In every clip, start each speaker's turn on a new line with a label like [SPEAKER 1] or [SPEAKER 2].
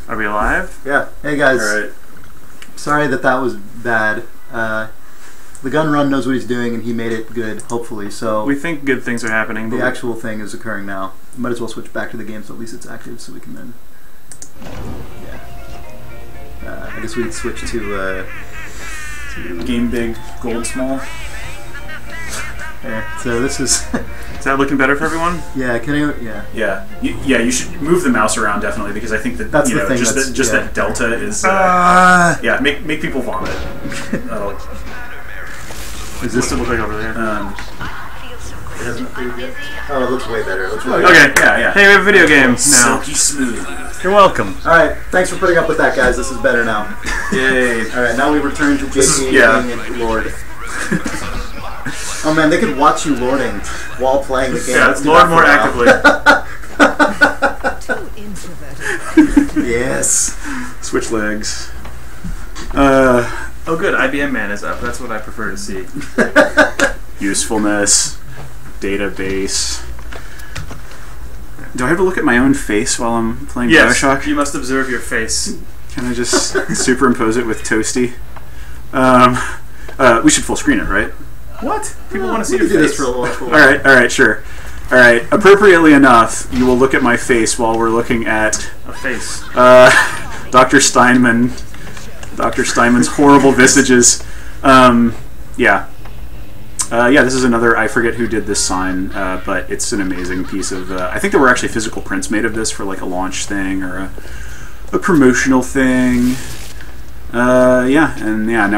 [SPEAKER 1] Are we alive?
[SPEAKER 2] Yeah. Hey guys.
[SPEAKER 1] Alright.
[SPEAKER 2] Sorry that was bad. The gun run knows what he's doing and he made it good, hopefully. So
[SPEAKER 1] we think good things are happening.
[SPEAKER 2] The actual thing is occurring now. Might as well switch back to the game so at least it's active so we can then... Yeah. I guess we can switch to
[SPEAKER 1] Game Big, Gold Small.
[SPEAKER 2] Yeah, so this is...
[SPEAKER 1] Is that looking better for everyone?
[SPEAKER 2] Yeah, can I... Yeah.
[SPEAKER 3] Yeah, you should move the mouse around, definitely, because I think that,
[SPEAKER 2] that's
[SPEAKER 3] you know, just that delta is... yeah, make people vomit.
[SPEAKER 1] Is this to look like over there?
[SPEAKER 2] It hasn't approved yet. Oh, it looks way better. It looks way
[SPEAKER 1] okay,
[SPEAKER 2] better.
[SPEAKER 1] yeah. Hey, we have a video game now.
[SPEAKER 3] Silky smooth.
[SPEAKER 1] You're welcome.
[SPEAKER 2] Alright, thanks for putting up with that, guys. This is better now.
[SPEAKER 1] Yay.
[SPEAKER 2] Alright, now we return to JP and Lord. Oh man, they could watch you lording while playing the game.
[SPEAKER 1] Yeah, let's lord more actively.
[SPEAKER 2] Yes.
[SPEAKER 1] Switch legs. Oh good, IBM Man is up. That's what I prefer to see.
[SPEAKER 3] Usefulness. Database. Do I have to look at my own face while I'm playing BioShock?
[SPEAKER 1] You must observe your face.
[SPEAKER 3] Can I just superimpose it with Toasty? We should full screen it, right?
[SPEAKER 1] What? People want to see your face.
[SPEAKER 2] This for a little while.
[SPEAKER 3] Alright, sure. Alright, appropriately enough, you will look at my face while we're looking at...
[SPEAKER 1] A face.
[SPEAKER 3] Dr. Steinman's horrible visages. Yeah, this is another, I forget who did this sign, but it's an amazing piece of, I think there were actually physical prints made of this for like a launch thing or a promotional thing. Now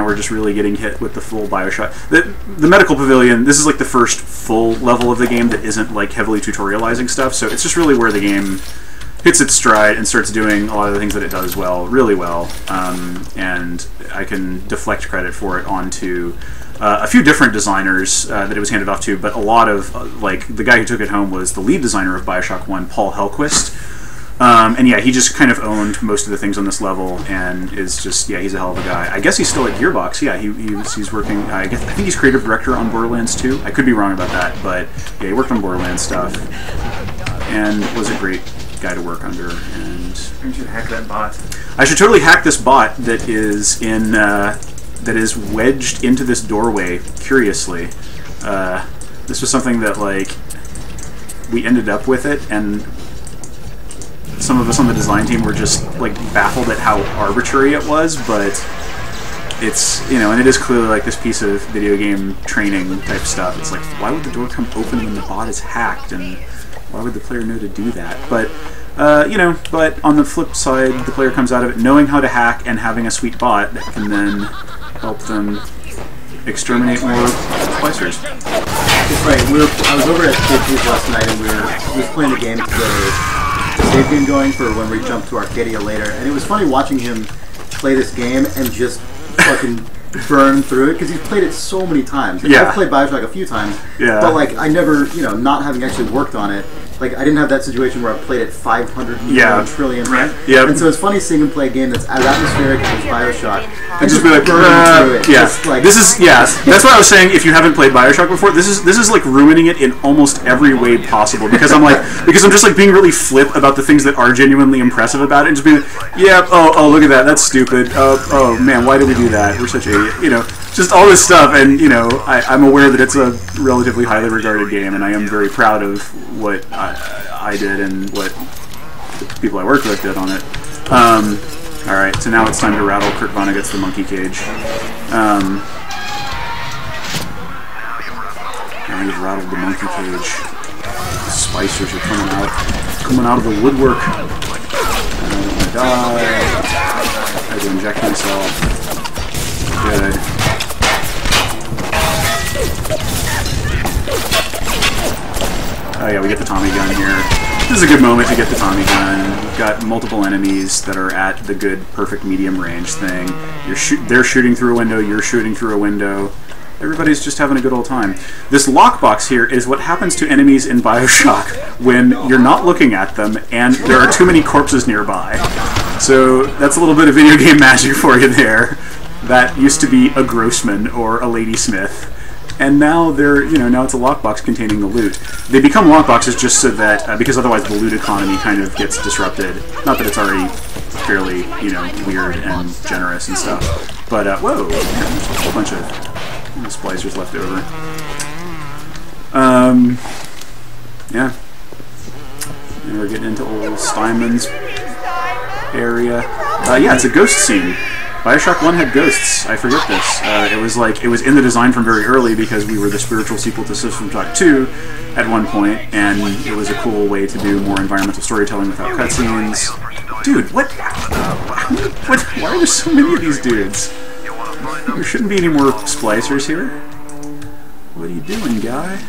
[SPEAKER 3] we're just really getting hit with the full BioShock. The medical pavilion, this is like the first full level of the game that isn't like heavily tutorializing stuff, so it's just really where the game hits its stride and starts doing a lot of the things that it does really well, and I can deflect credit for it onto a few different designers that it was handed off to, but a lot of, like, the guy who took it home was the lead designer of BioShock 1, Paul Hellquist, and yeah, he just kind of owned most of the things on this level, and is just, yeah, he's a hell of a guy. I guess he's still at Gearbox, yeah, he's working, I think he's creative director on Borderlands 2, I could be wrong about that, but yeah, he worked on Borderlands stuff, and was a great guy to work under. And
[SPEAKER 1] you should hack that bot.
[SPEAKER 3] I should totally hack this bot that is in that is wedged into this doorway. Curiously, this was something that like we ended up with it, and some of us on the design team were just like baffled at how arbitrary it was. But it's, you know, and it is clearly like this piece of video game training type stuff. It's like, why would the door come open when the bot is hacked, and why would the player know to do that? But, you know, but on the flip side, the player comes out of it knowing how to hack and having a sweet bot that can then help them exterminate more splicers.
[SPEAKER 2] That's right. I was over at JP's last night and we were playing the game to get a save game going for when we jumped to Arcadia later. And it was funny watching him play this game and just fucking burn through it, because he's played it so many times. Like, I've played BioShock a few times, but like I never, you know, not having actually worked on it, like I didn't have that situation where I played it 500 million trillion times. And so it's funny seeing him play a game that's as atmospheric as BioShock and just be like burning through it. Like,
[SPEAKER 3] this is that's what I was saying. If you haven't played BioShock before, this is like ruining it in almost every way possible, because I'm just like being really flip about the things that are genuinely impressive about it, and just being oh look at that, that's stupid, oh man, why did we do that, we're such idiots, you know, just all this stuff. And you know, I'm aware that it's a relatively highly regarded game, and I am very proud of what I did and what the people I worked with did on it. Alright, so now it's time to rattle Kurt Vonnegut's The Monkey Cage. Now you've rattled the monkey cage. The spicers are coming out of the woodwork. I don't want to die. I have to inject myself. Good. Oh yeah, we get the Tommy gun here. This is a good moment to get the Tommy gun. We've got multiple enemies that are at the good, perfect medium range thing. They're shooting through a window, you're shooting through a window. Everybody's just having a good old time. This lockbox here is what happens to enemies in BioShock when you're not looking at them and there are too many corpses nearby. So that's a little bit of video game magic for you there. That used to be a Grossman or a Ladysmith. And now now it's a lockbox containing the loot. They become lockboxes just so that, because otherwise the loot economy kind of gets disrupted. Not that it's already fairly, you know, weird and generous and stuff. But whoa, there's a whole bunch of splicers left over. Yeah. And we're getting into old Steinman's area. Yeah, it's a ghost scene. BioShock 1 had ghosts. I forget this. It was in the design from very early because we were the spiritual sequel to System Shock 2 at one point, and it was a cool way to do more environmental storytelling without cutscenes. Dude, what? Why are there so many of these dudes? There shouldn't be any more splicers here. What are you doing, guy?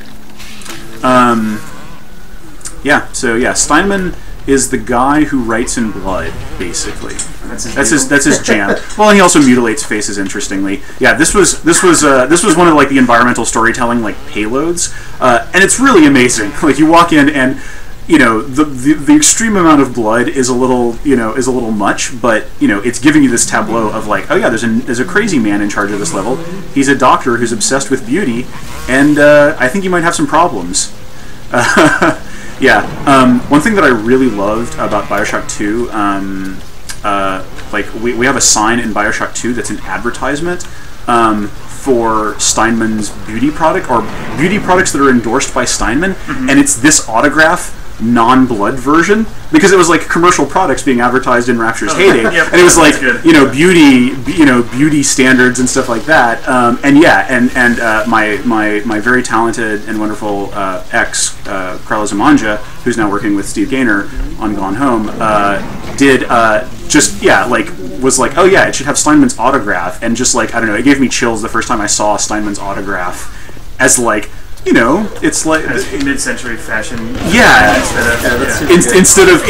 [SPEAKER 3] Yeah, so yeah, Steinman is the guy who writes in blood, basically. That's his jam. Well, and he also mutilates faces. Interestingly, yeah. This was one of like the environmental storytelling like payloads, and it's really amazing. Like you walk in and you know the extreme amount of blood is a little much, but you know it's giving you this tableau of like, oh yeah, there's a crazy man in charge of this level. He's a doctor who's obsessed with beauty, and I think he might have some problems. Yeah, one thing that I really loved about BioShock 2, like we have a sign in BioShock 2 that's an advertisement for Steinman's beauty product, or beauty products that are endorsed by Steinman, and it's this autograph non-blood version, because it was like commercial products being advertised in Rapture's heyday, and it was like beauty standards and stuff like that. And yeah, and my very talented and wonderful ex Carla Zamanja, who's now working with Steve Gaynor on Gone Home, was like, oh yeah, it should have Steinman's autograph, and just like, I don't know, it gave me chills the first time I saw Steinman's autograph as like, you know, it's like
[SPEAKER 1] mid-century fashion.
[SPEAKER 3] Yeah, instead of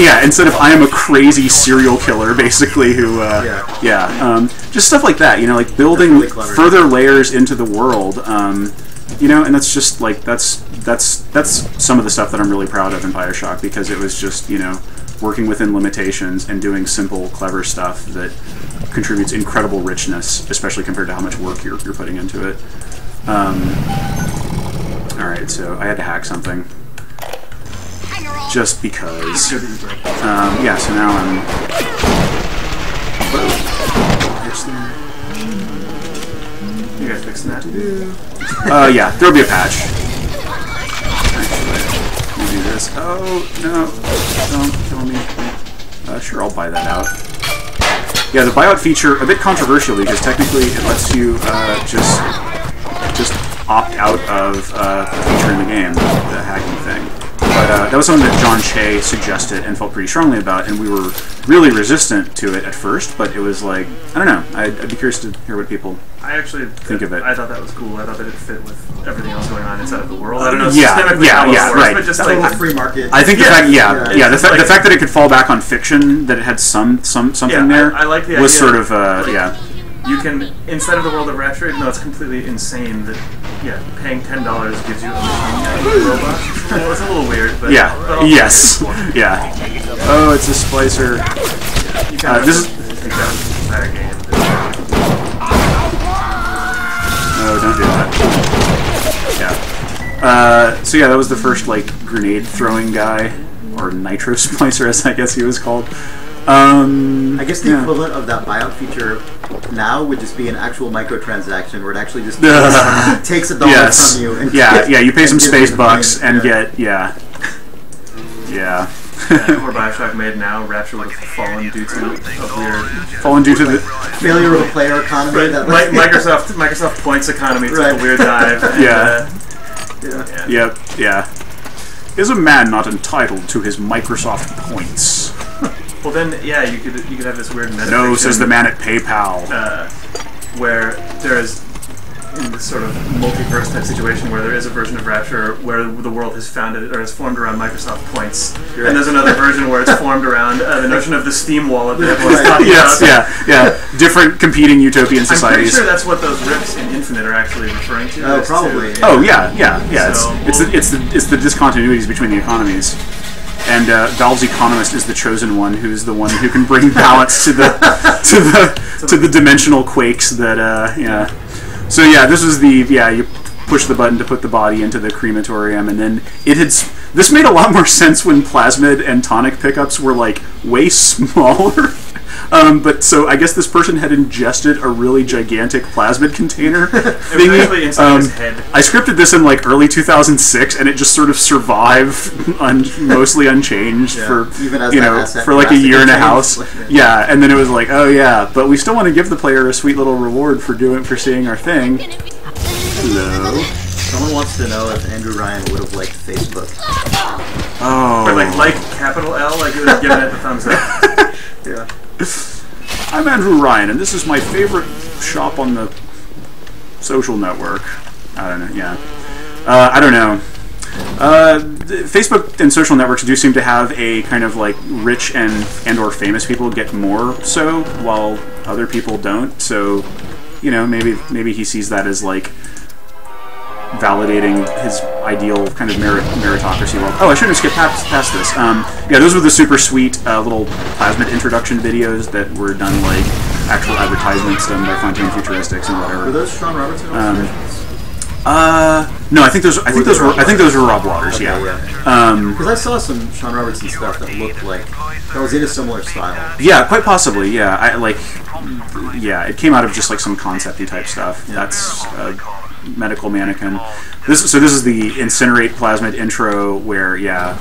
[SPEAKER 3] I am a crazy serial killer, basically, who just stuff like that. You know, like building really further layers into the world. You know, and that's just like that's some of the stuff that I'm really proud of in BioShock, because it was just, you know, working within limitations and doing simple, clever stuff that contributes incredible richness, especially compared to how much work you're putting into it. Alright, so I had to hack something. Just because. Yeah, so now I'm...
[SPEAKER 1] You guys fixing that?
[SPEAKER 3] Yeah, there'll be a patch. Actually, let me do this. Oh, no. Don't kill me. Sure, I'll buy that out. Yeah, the buyout feature, a bit controversial, because technically it lets you just opt out of the feature in the game, the hacking thing. But that was something that John Shea suggested and felt pretty strongly about, and we were really resistant to it at first, but it was like, I don't know, I'd be curious to hear what people think of it.
[SPEAKER 1] I thought that was cool. I thought that it fit with everything else going on inside of the world. I don't know
[SPEAKER 3] systemically how it works,
[SPEAKER 2] right.
[SPEAKER 1] But just
[SPEAKER 2] like
[SPEAKER 1] like
[SPEAKER 2] free market.
[SPEAKER 3] I think the fact that it could fall back on fiction, that it had something there,
[SPEAKER 1] I like the
[SPEAKER 3] was
[SPEAKER 1] idea
[SPEAKER 3] sort of
[SPEAKER 1] you can, inside of the world of Rapture, even though it's completely insane that, paying $10 gives you a machine robot. Well, it's a little weird, but...
[SPEAKER 3] Yeah,
[SPEAKER 1] but
[SPEAKER 3] yes, yeah. Oh, it's a splicer.
[SPEAKER 1] You can
[SPEAKER 3] this is...
[SPEAKER 1] take out the entire game.
[SPEAKER 3] No, don't do that. Yeah. So yeah, that was the first, like, grenade-throwing guy, or nitro splicer, as I guess he was called.
[SPEAKER 2] I guess the equivalent of that buyout feature now would just be an actual microtransaction where it actually just takes $1 from you. And
[SPEAKER 3] you pay some space bucks and get,
[SPEAKER 1] Where BioShock made now, Rapture would have fallen due to a weird...
[SPEAKER 3] Fallen due to the...
[SPEAKER 2] failure of a player economy.
[SPEAKER 1] Right.
[SPEAKER 2] That
[SPEAKER 1] Microsoft points economy took a weird dive.
[SPEAKER 3] And, Is a man not entitled to his Microsoft points?
[SPEAKER 1] Well, then, you could have this weird metafiction.
[SPEAKER 3] No, says the man at PayPal.
[SPEAKER 1] Where there is, in this sort of multiverse type situation, where there is a version of Rapture where the world has founded or has formed around Microsoft points, and there's another version where it's formed around the notion of the Steam wallet that everyone's talking about.
[SPEAKER 3] Different competing utopian societies.
[SPEAKER 1] I'm pretty sure that's what those rips in Infinite are actually referring to.
[SPEAKER 2] Oh, probably.
[SPEAKER 3] Oh, yeah. So, it's the discontinuities between the economies. And Valve's economist is the chosen one, who's the one who can bring balance to the dimensional quakes that So this was you push the button to put the body into the crematorium, and then this made a lot more sense when plasmid and tonic pickups were like way smaller. But so I guess this person had ingested a really gigantic plasmid container
[SPEAKER 1] It was actually inside his head.
[SPEAKER 3] I scripted this in like early 2006, and it just sort of survived mostly unchanged for
[SPEAKER 2] Even as
[SPEAKER 3] you
[SPEAKER 2] that
[SPEAKER 3] know
[SPEAKER 2] asset
[SPEAKER 3] for like a year and a half.
[SPEAKER 2] drastically
[SPEAKER 3] Yeah, and then it was like, oh yeah, but we still want to give the player a sweet little reward for seeing our thing. Hello.
[SPEAKER 2] Someone wants to know if Andrew Ryan would have liked Facebook.
[SPEAKER 3] Oh.
[SPEAKER 1] Or like capital L, like you would have given it the thumbs up. Yeah.
[SPEAKER 3] I'm Andrew Ryan, and this is my favorite shop on the social network. I don't know. Yeah. I don't know. Facebook and social networks do seem to have a kind of like rich and or famous people get more so, while other people don't. So, you know, maybe he sees that as like validating his ideal kind of meritocracy world. Oh, I shouldn't have skipped past this. Yeah, those were the super sweet little plasmid introduction videos that were done like actual advertisements done by Fontaine Futuristics and whatever.
[SPEAKER 2] Were those Sean Robertson illustrations?
[SPEAKER 3] No, I think those were Rob Waters.
[SPEAKER 2] Okay,
[SPEAKER 3] Yeah.
[SPEAKER 2] Because I saw some Sean Robertson stuff that looked like that was in a similar style.
[SPEAKER 3] Yeah, quite possibly. Yeah, it came out of just like some concept-y type stuff.
[SPEAKER 2] Yeah.
[SPEAKER 3] That's medical mannequin. This is the incinerate plasmid intro where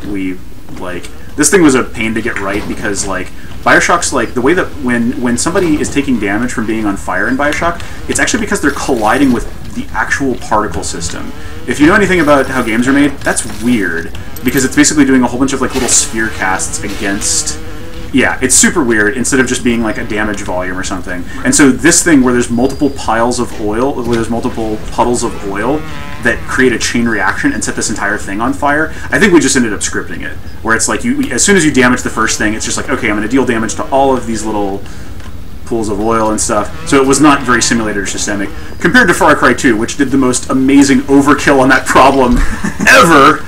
[SPEAKER 3] we like this thing was a pain to get right because like BioShock's like the way that when somebody is taking damage from being on fire in BioShock, it's actually because they're colliding with the actual particle system. If you know anything about how games are made, that's weird because it's basically doing a whole bunch of like little sphere casts against. Yeah, it's super weird instead of just being like a damage volume or something. And so this thing where there's multiple piles of oil, where there's multiple puddles of oil that create a chain reaction and set this entire thing on fire, I think we just ended up scripting it. Where it's like, as soon as you damage the first thing, it's just like, okay, I'm going to deal damage to all of these little pools of oil and stuff. So it was not very simulator systemic. Compared to Far Cry 2, which did the most amazing overkill on that problem ever,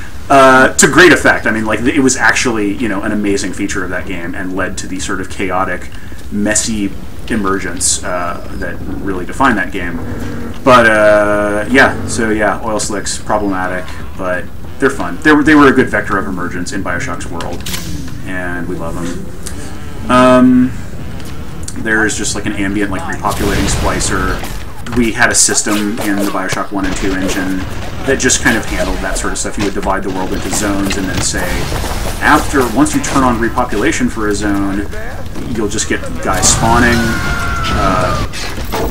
[SPEAKER 3] to great effect. I mean, like, it was actually, you know, an amazing feature of that game and led to the sort of chaotic, messy emergence that really defined that game. But, oil slicks, problematic, but they're fun. They were a good vector of emergence in BioShock's world, and we love them. There's just like an ambient, like, repopulating splicer. We had a system in the BioShock 1 and 2 engine that just kind of handled that sort of stuff. You would divide the world into zones and then say, once you turn on repopulation for a zone, you'll just get guys spawning,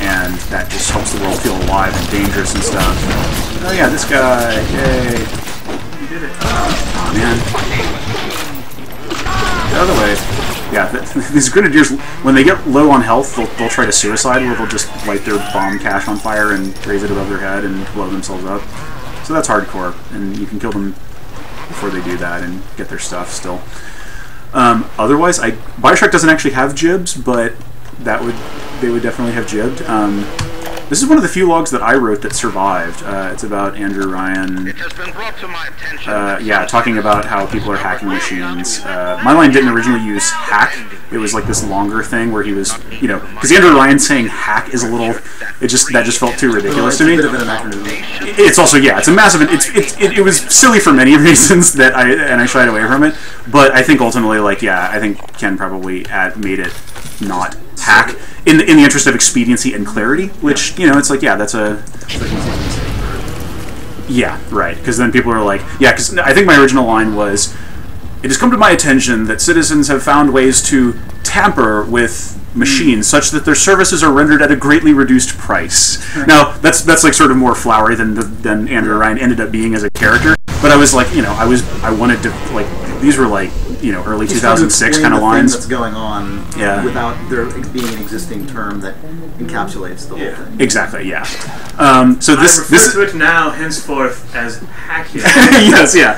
[SPEAKER 3] and that just helps the world feel alive and dangerous and stuff. Oh yeah, this guy, yay.
[SPEAKER 1] You did it.
[SPEAKER 3] Oh man. The other way. Yeah, these grenadiers, when they get low on health, they'll try to suicide, where they'll just light their bomb cache on fire and raise it above their head and blow themselves up. So that's hardcore, and you can kill them before they do that and get their stuff still. Otherwise, BioShock doesn't actually have jibs, but they would definitely have jibbed. This is one of the few logs that I wrote that survived. It's about Andrew Ryan.
[SPEAKER 4] It has been brought to my attention.
[SPEAKER 3] Talking about how people are hacking machines. My line didn't originally use hack. It was like this longer thing where he was, you know, because Andrew Ryan saying hack is a little. That just felt too ridiculous to me.
[SPEAKER 2] It's a bit of an anachronism.
[SPEAKER 3] It's also it's a massive. It was silly for many reasons that I shied away from it. But I think ultimately, I think Ken probably made it not hack in the interest of expediency and clarity, which it's like that's a right, because then people are like because I think my original line was, it has come to my attention that citizens have found ways to tamper with machines such that their services are rendered at a greatly reduced price. Now that's like sort of more flowery than Andrew Ryan ended up being as a character, but I was like I wanted to like, these were like early 2006 kind of lines.
[SPEAKER 2] That's going on without there being an existing term that encapsulates the whole thing.
[SPEAKER 3] Exactly. Yeah. So this
[SPEAKER 1] I refer to it now henceforth as hacking.
[SPEAKER 3] Yes. Yeah.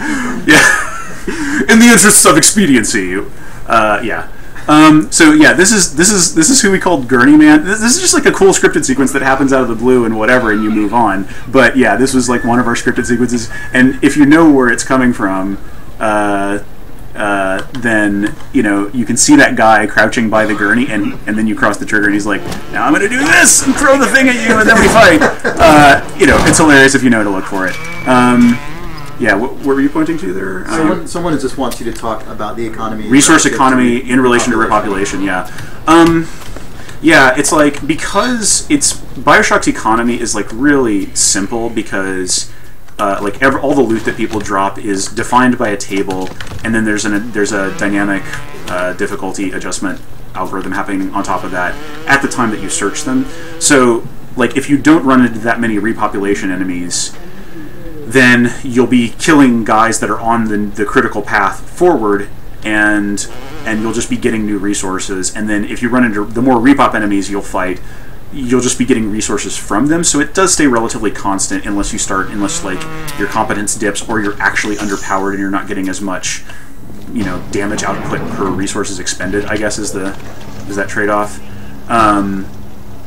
[SPEAKER 3] In the interests of expediency. This is who we called Gurney Man. This is just like a cool scripted sequence that happens out of the blue and whatever, and you move on. But yeah, this was like one of our scripted sequences, and if you know where it's coming from, then you can see that guy crouching by the gurney, and then you cross the trigger, and he's like, "Now I'm going to do this and throw the thing at you, and then we fight." It's hilarious if you know to look for it. Yeah, what were you pointing to there?
[SPEAKER 2] Someone just wants you to talk about the economy.
[SPEAKER 3] Resource economy in relation to repopulation, yeah. Yeah, it's like, because BioShock's economy is like really simple because like all the loot that people drop is defined by a table, and then there's a dynamic difficulty adjustment algorithm happening on top of that at the time that you search them. So like if you don't run into that many repopulation enemies, then you'll be killing guys that are on the critical path forward, and you'll just be getting new resources. And then if you run into the more repop enemies you'll fight, you'll just be getting resources from them. So it does stay relatively constant unless like your competence dips or you're actually underpowered and you're not getting as much, damage output per resources expended, I guess is that trade-off.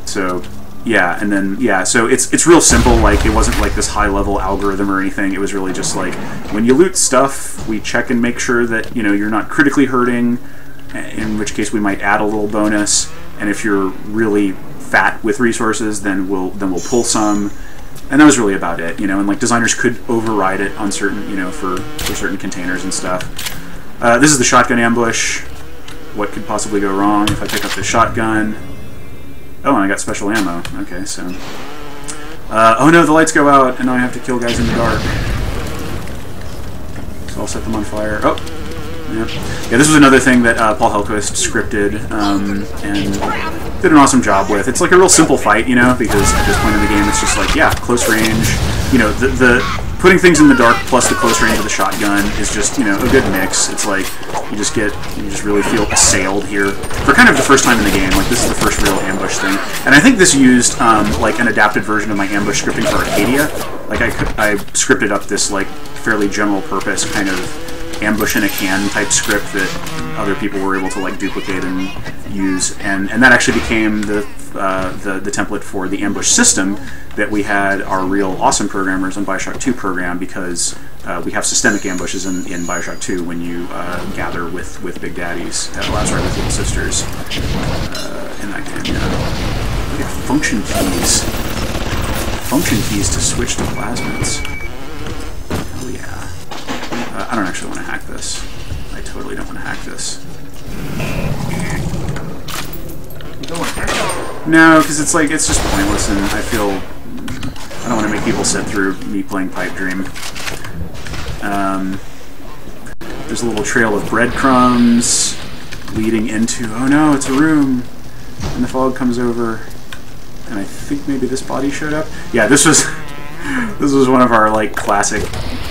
[SPEAKER 3] So yeah, and then so it's real simple. Like it wasn't like this high-level algorithm or anything. It was really just like when you loot stuff, we check and make sure that you're not critically hurting, in which case we might add a little bonus. And if you're really fat with resources, then we'll pull some. And that was really about it, And like designers could override it on certain, for certain containers and stuff. This is the shotgun ambush. What could possibly go wrong if I pick up the shotgun? Oh, and I got special ammo. Okay, so... oh no, the lights go out, and now I have to kill guys in the dark. So I'll set them on fire. Oh! Yeah, this was another thing that Paul Hellquist scripted, and did an awesome job with. It's like a real simple fight, because at this point in the game it's just like, yeah, close range. The putting things in the dark plus the close range of the shotgun is just, a good mix. It's like, you just really feel assailed here. For kind of the first time in the game, like this is the first real ambush thing. And I think this used, like an adapted version of my ambush scripting for Arcadia. Like I scripted up this, like, fairly general purpose kind of ambush in a can type script that other people were able to like duplicate and use, and that actually became the template for the ambush system that we had our real awesome programmers on BioShock 2 program, because we have systemic ambushes in BioShock 2 when you gather with big daddies, with little sisters in that game. Look at function keys to switch to plasmids. Oh yeah. I don't actually want to hack this. I totally don't want to hack this.
[SPEAKER 1] You don't want to hack it?
[SPEAKER 3] No, because it's just pointless, and I don't want to make people sit through me playing Pipe Dream. There's a little trail of breadcrumbs leading into, oh no, it's a room, and the fog comes over, and I think maybe this body showed up. Yeah, this was one of our like classic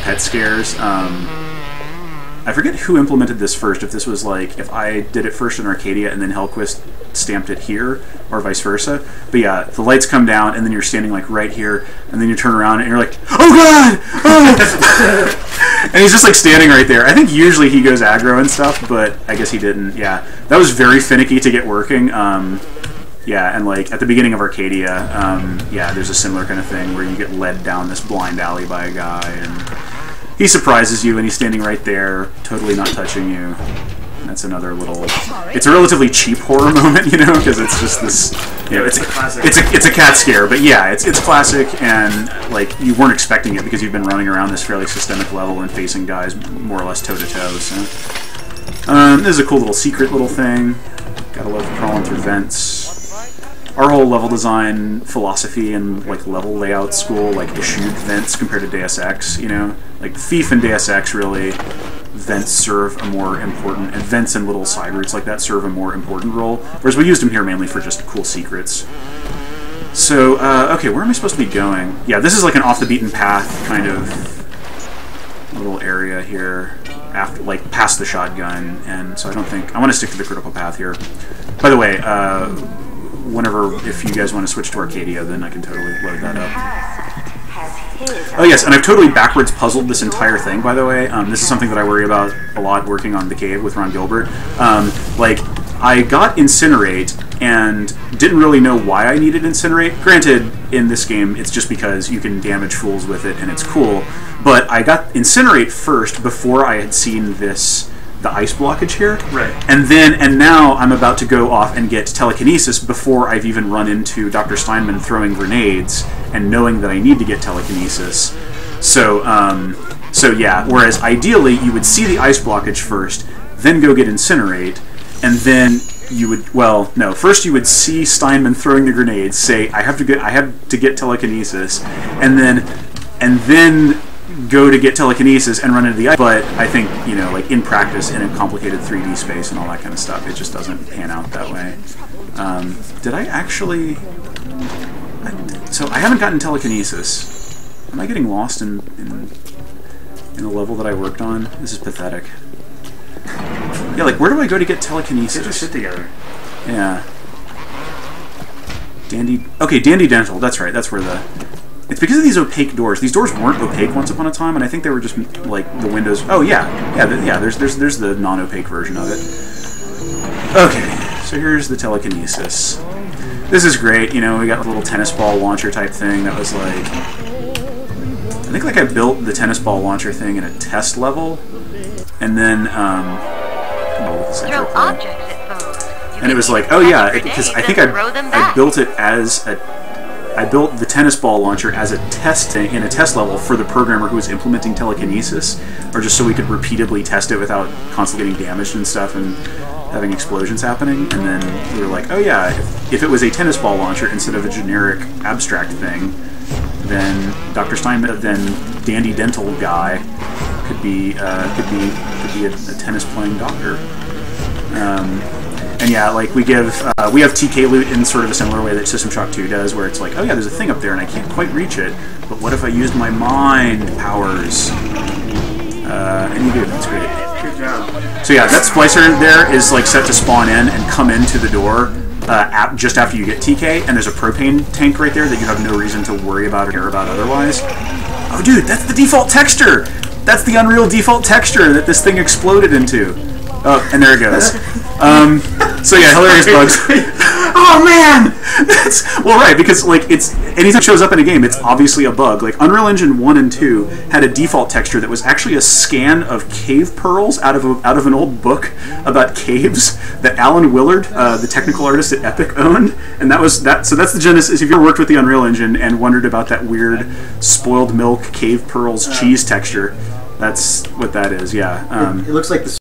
[SPEAKER 3] pet scares. I forget who implemented this first, if this was like, if I did it first in Arcadia and then Hellquist stamped it here, or vice versa. But yeah, the lights come down and then you're standing like right here, and then you turn around and you're like, oh god! Oh! And he's just like standing right there. I think usually he goes aggro and stuff, but I guess he didn't. Yeah, that was very finicky to get working. Yeah, and like at the beginning of Arcadia, yeah, there's a similar kind of thing where you get led down this blind alley by a guy, and he surprises you, and he's standing right there, totally not touching you. And that's another little... It's a relatively cheap horror moment, because it's just this... it's a cat scare, but yeah, it's classic, and like you weren't expecting it because you've been running around this fairly systemic level and facing guys more or less toe-to-toe, so... this is a cool little secret little thing. Gotta love crawling through vents. Our whole level design philosophy and like level layout school, like issued vents compared to Deus Ex, like Thief and Deus Ex really, vents serve a more important, and vents and little side routes like that serve a more important role, whereas we used them here mainly for just cool secrets. So, okay, where am I supposed to be going? Yeah, this is like an off the beaten path kind of little area here, after like past the shotgun, and so I want to stick to the critical path here. By the way, if you guys want to switch to Arcadia, then I can totally load that up. Oh yes, and I've totally backwards puzzled this entire thing, by the way. This is something that I worry about a lot working on The Cave with Ron Gilbert. Like, I got Incinerate and didn't really know why I needed Incinerate. Granted, in this game, it's just because you can damage fools with it and it's cool. But I got Incinerate first before I had seen the ice blockage here.
[SPEAKER 1] Right.
[SPEAKER 3] And now I'm about to go off and get telekinesis before I've even run into Dr. Steinman throwing grenades and knowing that I need to get telekinesis. So, So yeah, whereas ideally you would see the ice blockage first, then go get Incinerate, and then you would, well, no, first you would see Steinman throwing the grenades, say, I have to get telekinesis, and then go to get telekinesis and run into the ice. But I think, you know, like in practice, in a complicated 3D space and all that kind of stuff, it just doesn't pan out that way. Did I actually... So I haven't gotten telekinesis. Am I getting lost in the level that I worked on? This is pathetic. Yeah, like, where do I go to get telekinesis?
[SPEAKER 1] Get your shit together.
[SPEAKER 3] Yeah. Dandy Dental, that's right, that's where the... It's because of these opaque doors. These doors weren't opaque once upon a time, and I think they were just, like, the windows... Oh, yeah, there's the non-opaque version of it. Okay, so here's the telekinesis. This is great, you know, we got a little tennis ball launcher type thing that was, like... I think, like, I built the tennis ball launcher thing in a test level, and then,
[SPEAKER 5] Throw objects at foes.
[SPEAKER 3] and it was like, oh yeah, because I think I built it as I built the tennis ball launcher as a test thing in a test level for the programmer who was implementing telekinesis, or just so we could repeatedly test it without constantly getting damaged and stuff and having explosions happening. And then we were like, oh yeah, if it was a tennis ball launcher instead of a generic abstract thing, then Dr. Steinman, then Dandy Dental guy could be a tennis playing doctor. And yeah, like we have TK loot in sort of a similar way that System Shock 2 does, where it's like, oh yeah, there's a thing up there and I can't quite reach it, but what if I used my mind powers? And you do, that's great.
[SPEAKER 1] Good job.
[SPEAKER 3] So yeah, that splicer there is like set to spawn in and come into the door just after you get TK, and there's a propane tank right there that you have no reason to worry about or care about otherwise. Oh dude, that's the default texture! That's the Unreal default texture that this thing exploded into. Oh, and there it goes. So yeah, hilarious bugs. Oh man! Well, right, because like anytime it shows up in a game, it's obviously a bug. Like Unreal Engine 1 and 2 had a default texture that was actually a scan of cave pearls out of an old book about caves that Alan Willard, the technical artist at Epic, owned, and that was that. So that's the genesis. If you ever worked with the Unreal Engine and wondered about that weird spoiled milk cave pearls cheese texture, that's what that is. Yeah.
[SPEAKER 2] It looks like the